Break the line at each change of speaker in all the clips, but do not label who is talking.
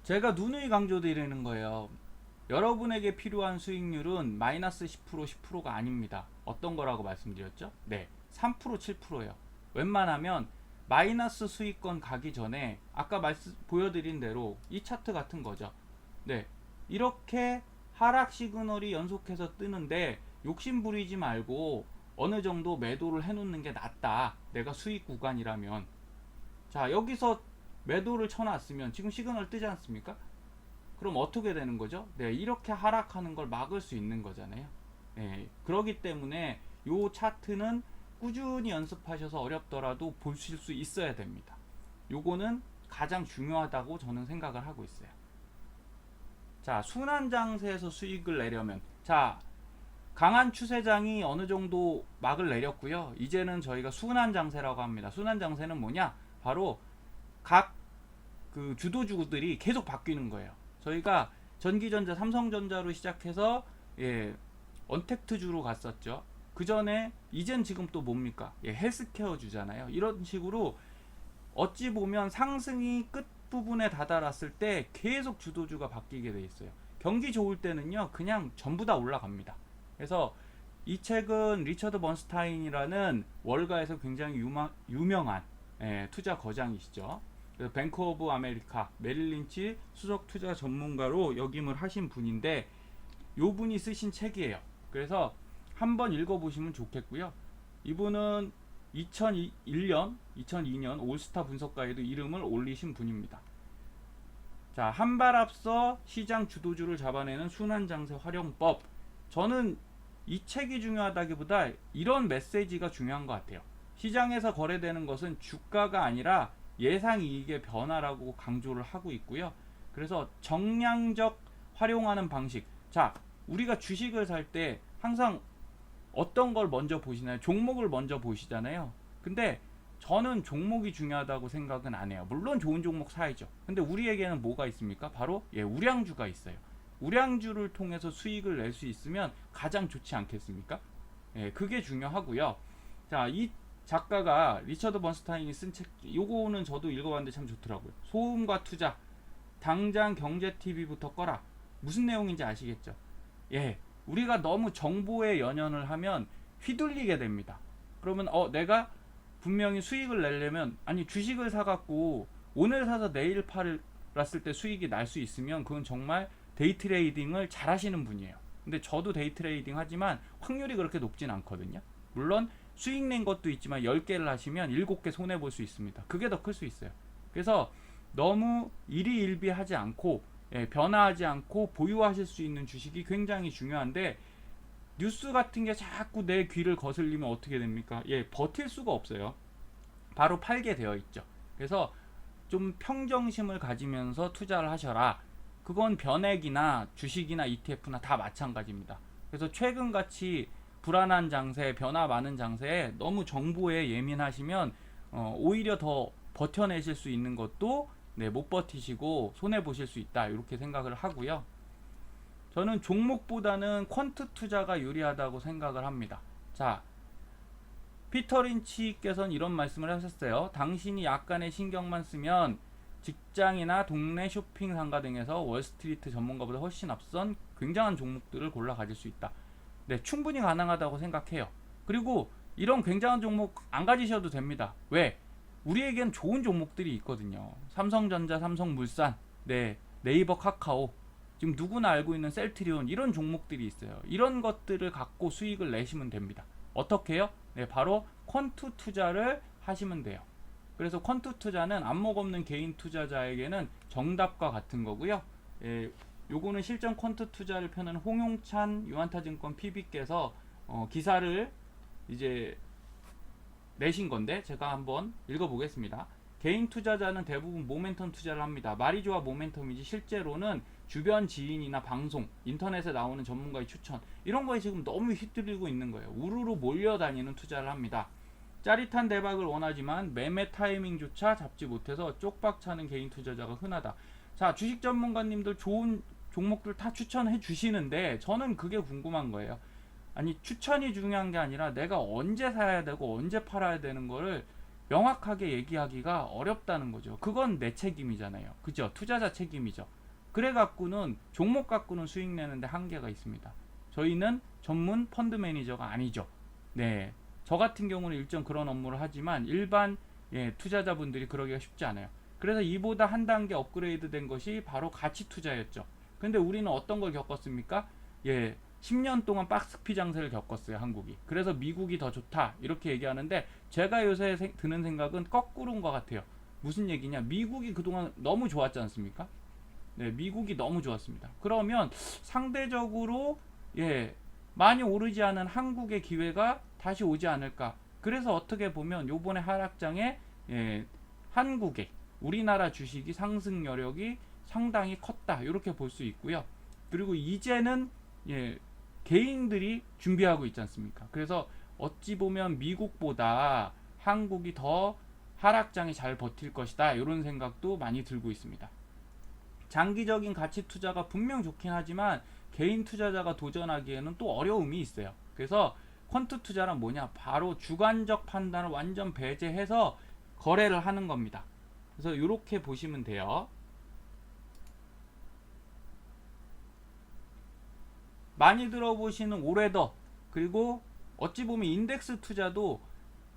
제가 누누이 강조드리는 거예요. 여러분에게 필요한 수익률은 마이너스 10%, 10%가 아닙니다. 어떤 거라고 말씀드렸죠? 네, 3%, 7%예요. 웬만하면 마이너스 수익권 가기 전에 아까 보여드린 대로 이 차트 같은 거죠. 네, 이렇게 하락 시그널이 연속해서 뜨는데 욕심 부리지 말고 어느 정도 매도를 해놓는 게 낫다. 내가 수익 구간이라면. 자, 여기서 매도를 쳐놨으면 지금 시그널 뜨지 않습니까? 그럼 어떻게 되는 거죠? 네, 이렇게 하락하는 걸 막을 수 있는 거잖아요. 네, 그러기 때문에 요 차트는 꾸준히 연습하셔서 어렵더라도 보실 수 있어야 됩니다. 요거는 가장 중요하다고 저는 생각을 하고 있어요. 자, 순환 장세에서 수익을 내려면, 자, 강한 추세장이 어느 정도 막을 내렸고요. 이제는 저희가 순환 장세라고 합니다. 순환 장세는 뭐냐? 바로 각 그 주도주들이 계속 바뀌는 거예요. 저희가 전기전자, 삼성전자로 시작해서 언택트주로 갔었죠. 그 전에 이젠 지금 또 뭡니까? 헬스케어 주잖아요. 이런 식으로 어찌 보면 상승이 끝 부분에 다다랐을 때 계속 주도주가 바뀌게 돼 있어요. 경기 좋을 때는요, 그냥 전부 다 올라갑니다. 그래서 이 책은 리처드 번스타인이라는 월가에서 굉장히 유명한 투자 거장이시죠. 뱅크 오브 아메리카 메릴린치 수석 투자 전문가로 역임을 하신 분인데 요 분이 쓰신 책이에요. 그래서 한번 읽어보시면 좋겠고요. 이분은 2001년, 2002년 올스타 분석가에도 이름을 올리신 분입니다. 자, 한 발 앞서 시장 주도주를 잡아내는 순환장세 활용법. 저는 이 책이 중요하다기보다 이런 메시지가 중요한 것 같아요. 시장에서 거래되는 것은 주가가 아니라 예상이익의 변화라고 강조를 하고 있고요. 그래서 정량적 활용하는 방식. 자, 우리가 주식을 살 때 항상 어떤 걸 먼저 보시나요? 종목을 먼저 보시잖아요. 근데 저는 종목이 중요하다고 생각은 안 해요. 물론 좋은 종목 사야죠. 근데 우리에게는 뭐가 있습니까? 바로 우량주가 있어요. 우량주를 통해서 수익을 낼 수 있으면 가장 좋지 않겠습니까? 그게 중요하고요. 자, 이 작가가 리처드 번스타인이 쓴 책, 요거는 저도 읽어봤는데 참 좋더라고요. 소음과 투자, 당장 경제TV부터 꺼라. 무슨 내용인지 아시겠죠? 우리가 너무 정보에 연연을 하면 휘둘리게 됩니다. 그러면 내가 분명히 수익을 내려면, 아니 주식을 사갖고 오늘 사서 내일 팔았을 때 수익이 날 수 있으면 그건 정말 데이 트레이딩을 잘 하시는 분이에요. 근데 저도 데이 트레이딩 하지만 확률이 그렇게 높진 않거든요. 물론 수익 낸 것도 있지만 10개를 하시면 7개 손해볼 수 있습니다. 그게 더 클 수 있어요. 그래서 너무 일희일비하지 않고 변화하지 않고 보유하실 수 있는 주식이 굉장히 중요한데, 뉴스 같은 게 자꾸 내 귀를 거슬리면 어떻게 됩니까? 버틸 수가 없어요. 바로 팔게 되어 있죠. 그래서 좀 평정심을 가지면서 투자를 하셔라. 그건 변액이나 주식이나 ETF나 다 마찬가지입니다. 그래서 최근같이 불안한 장세, 변화 많은 장세에 너무 정보에 예민하시면 오히려 더 버텨내실 수 있는 것도 못 버티시고 손해 보실 수 있다, 이렇게 생각을 하고요. 저는 종목보다는 퀀트 투자가 유리하다고 생각을 합니다. 자, 피터 린치께서는 이런 말씀을 하셨어요. 당신이 약간의 신경만 쓰면 직장이나 동네 쇼핑 상가 등에서 월스트리트 전문가보다 훨씬 앞선 굉장한 종목들을 골라 가질 수 있다. 네, 충분히 가능하다고 생각해요. 그리고 이런 굉장한 종목 안 가지셔도 됩니다. 왜? 우리에겐 좋은 종목들이 있거든요. 삼성전자, 삼성물산, 네이버 카카오, 지금 누구나 알고 있는 셀트리온, 이런 종목들이 있어요. 이런 것들을 갖고 수익을 내시면 됩니다. 어떻게 해요? 바로 퀀트 투자를 하시면 돼요. 그래서 퀀트 투자는 안목 없는 개인 투자자에게는 정답과 같은 거고요. 요거는 실전 퀀트 투자를 펴는 홍용찬 유한타증권 PB께서 기사를 이제 내신 건데 제가 한번 읽어보겠습니다. 개인 투자자는 대부분 모멘텀 투자를 합니다. 말이 좋아 모멘텀이지 실제로는 주변 지인이나 방송, 인터넷에 나오는 전문가의 추천, 이런 거에 지금 너무 휘둘리고 있는 거예요. 우르르 몰려다니는 투자를 합니다. 짜릿한 대박을 원하지만 매매 타이밍조차 잡지 못해서 쪽박차는 개인 투자자가 흔하다. 자, 주식 전문가님들 좋은 종목들 다 추천해 주시는데 저는 그게 궁금한 거예요. 아니, 추천이 중요한 게 아니라 내가 언제 사야 되고 언제 팔아야 되는 거를 명확하게 얘기하기가 어렵다는 거죠. 그건 내 책임이잖아요. 그죠? 투자자 책임이죠. 그래 갖고는 종목 갖고는 수익 내는데 한계가 있습니다. 저희는 전문 펀드 매니저가 아니죠. 네, 저 같은 경우는 일정 그런 업무를 하지만 일반 투자자분들이 그러기가 쉽지 않아요. 그래서 이보다 한 단계 업그레이드 된 것이 바로 가치 투자였죠. 근데 우리는 어떤 걸 겪었습니까? 10년 동안 박스피 장세를 겪었어요, 한국이. 그래서 미국이 더 좋다 이렇게 얘기하는데 제가 요새 드는 생각은 거꾸로인 것 같아요. 무슨 얘기냐? 미국이 그동안 너무 좋았지 않습니까? 네, 미국이 너무 좋았습니다. 그러면 상대적으로 많이 오르지 않은 한국의 기회가 다시 오지 않을까? 그래서 어떻게 보면 요번에 하락장에 한국의 우리나라 주식이 상승 여력이 상당히 컸다 이렇게 볼 수 있고요. 그리고 이제는 개인들이 준비하고 있지 않습니까? 그래서 어찌 보면 미국보다 한국이 더 하락장이 잘 버틸 것이다 이런 생각도 많이 들고 있습니다. 장기적인 가치 투자가 분명 좋긴 하지만 개인 투자자가 도전하기에는 또 어려움이 있어요. 그래서 퀀트 투자란 뭐냐? 바로 주관적 판단을 완전 배제해서 거래를 하는 겁니다. 그래서 이렇게 보시면 돼요. 많이 들어보시는 오레더, 그리고 어찌 보면 인덱스 투자도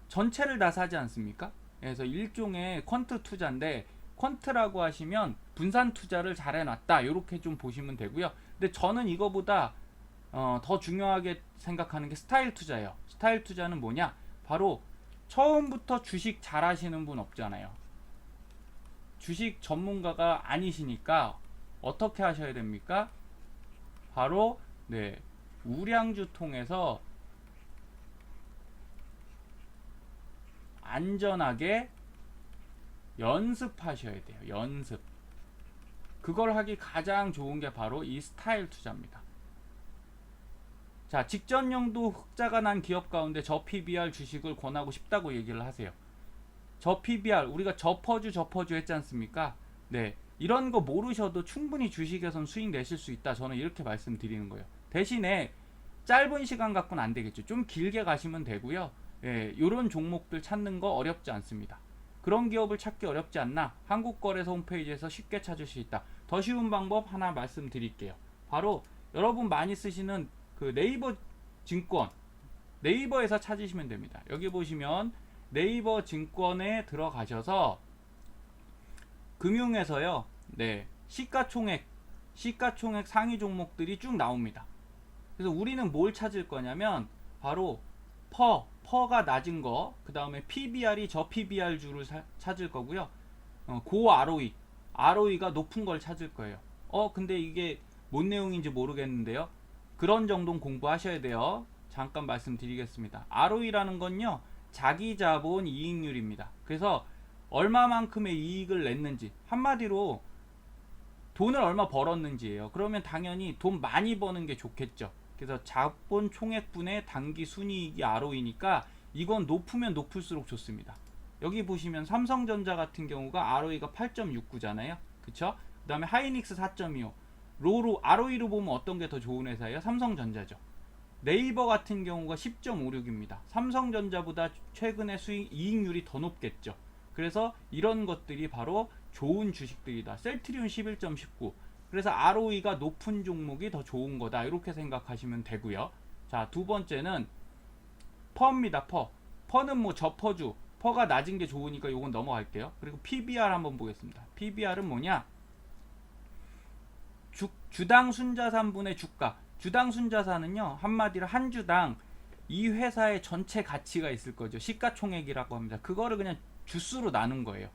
전체를 다 사지 않습니까? 그래서 일종의 퀀트 투자인데, 퀀트라고 하시면 분산 투자를 잘 해놨다 이렇게 좀 보시면 되고요. 근데 저는 이거보다 더 중요하게 생각하는 게 스타일 투자예요. 스타일 투자는 뭐냐? 바로 처음부터 주식 잘 하시는 분 없잖아요. 주식 전문가가 아니시니까 어떻게 하셔야 됩니까? 바로 우량주 통해서 안전하게 연습하셔야 돼요. 연습. 그걸 하기 가장 좋은 게 바로 이 스타일 투자입니다. 자, 직전형도 흑자가 난 기업 가운데 저 PBR 주식을 권하고 싶다고 얘기를 하세요. 저 PBR 우리가 저퍼주 했지 않습니까? 네, 이런 거 모르셔도 충분히 주식에선 수익 내실 수 있다. 저는 이렇게 말씀드리는 거예요. 대신에 짧은 시간 갖고는 안 되겠죠. 좀 길게 가시면 되고요. 이런 종목들 찾는 거 어렵지 않습니다. 그런 기업을 찾기 어렵지 않나? 한국거래소 홈페이지에서 쉽게 찾을 수 있다. 더 쉬운 방법 하나 말씀드릴게요. 바로 여러분 많이 쓰시는 그 네이버 증권, 네이버에서 찾으시면 됩니다. 여기 보시면 네이버 증권에 들어가셔서 금융에서요, 시가총액 상위 종목들이 쭉 나옵니다. 그래서 우리는 뭘 찾을 거냐면 바로 퍼가 낮은 거, 그 다음에 PBR이 저 PBR 주를 찾을 거고요. 고 ROE가 높은 걸 찾을 거예요. 근데 이게 뭔 내용인지 모르겠는데요. 그런 정도는 공부하셔야 돼요. 잠깐 말씀드리겠습니다. ROE라는 건요, 자기 자본 이익률입니다. 그래서 얼마만큼의 이익을 냈는지, 한마디로 돈을 얼마 벌었는지예요. 그러면 당연히 돈 많이 버는 게 좋겠죠. 그래서 자본 총액분의 단기 순이익이 ROE니까 이건 높으면 높을수록 좋습니다. 여기 보시면 삼성전자 같은 경우가 ROE가 8.69잖아요. 그쵸? 그 다음에 하이닉스 4.25. ROE로 보면 어떤 게 더 좋은 회사예요? 삼성전자죠. 네이버 같은 경우가 10.56입니다. 삼성전자보다 최근에 이익률이 더 높겠죠. 그래서 이런 것들이 바로 좋은 주식들이다. 셀트리온 11.19. 그래서 ROE가 높은 종목이 더 좋은 거다. 이렇게 생각하시면 되고요. 자, 두 번째는 퍼입니다. 퍼는 뭐 저퍼주, 퍼가 낮은 게 좋으니까 이건 넘어갈게요. 그리고 PBR 한번 보겠습니다. PBR은 뭐냐? 주당 순자산분의 주가. 주당 순자산은요, 한마디로 한 주당 이 회사의 전체 가치가 있을 거죠. 시가총액이라고 합니다. 그거를 그냥 주수로 나눈 거예요.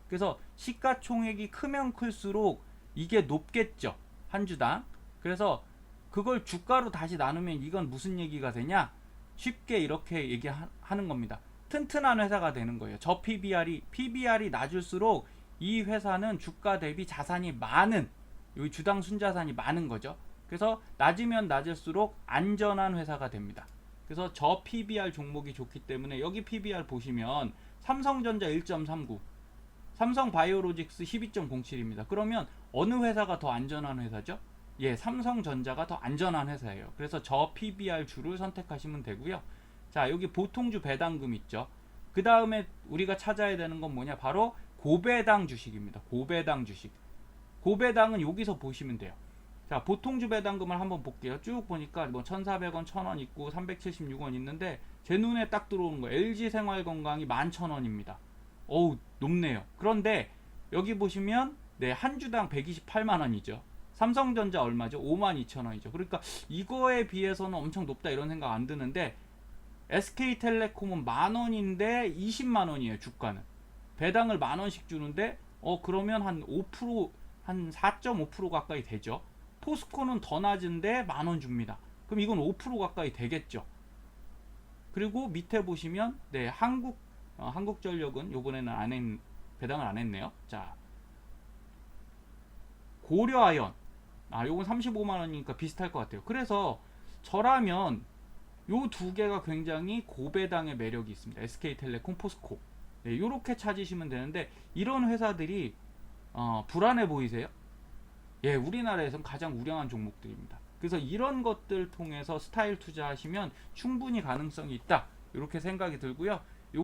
그래서 시가총액이 크면 클수록 이게 높겠죠. 한 주당. 그래서 그걸 주가로 다시 나누면 이건 무슨 얘기가 되냐? 쉽게 이렇게 얘기하는 겁니다. 튼튼한 회사가 되는 거예요. 저 PBR이 낮을수록 이 회사는 주가 대비 자산이 많은, 여기 주당 순자산이 많은 거죠. 그래서 낮으면 낮을수록 안전한 회사가 됩니다. 그래서 저 PBR 종목이 좋기 때문에 여기 PBR 보시면 삼성전자 1.39, 삼성바이오로직스 12.07입니다. 그러면 어느 회사가 더 안전한 회사죠? 삼성전자가 더 안전한 회사예요. 그래서 저 PBR 주를 선택하시면 되고요. 자, 여기 보통주 배당금 있죠. 그 다음에 우리가 찾아야 되는 건 뭐냐? 바로 고배당 주식입니다. 고배당 주식. 고배당은 여기서 보시면 돼요. 자, 보통주 배당금을 한번 볼게요. 쭉 보니까 뭐 1,400원, 1,000원 있고 376원 있는데 제 눈에 딱 들어오는 거 LG생활건강이 11,000원입니다. 어우, 높네요. 그런데 여기 보시면 네, 한 주당 128만 원이죠. 삼성전자 얼마죠? 52,000원이죠. 그러니까 이거에 비해서는 엄청 높다 이런 생각 안 드는데 SK텔레콤은 만 원인데 20만 원이에요, 주가는. 배당을 만 원씩 주는데 그러면 한 5%, 한 4.5% 가까이 되죠. 포스코는 더 낮은데 만 원 줍니다. 그럼 이건 5% 가까이 되겠죠. 그리고 밑에 보시면 네, 한국전력은 요번에는 배당을 안 했네요. 자, 고려아연. 요건 35만 원이니까 비슷할 것 같아요. 그래서 저라면 요 두 개가 굉장히 고배당의 매력이 있습니다. SK텔레콤, 포스코. 네, 요렇게 찾으시면 되는데 이런 회사들이 불안해 보이세요? 예, 우리나라에선 가장 우량한 종목들입니다. 그래서 이런 것들 통해서 스타일 투자하시면 충분히 가능성이 있다. 이렇게 생각이 들고요.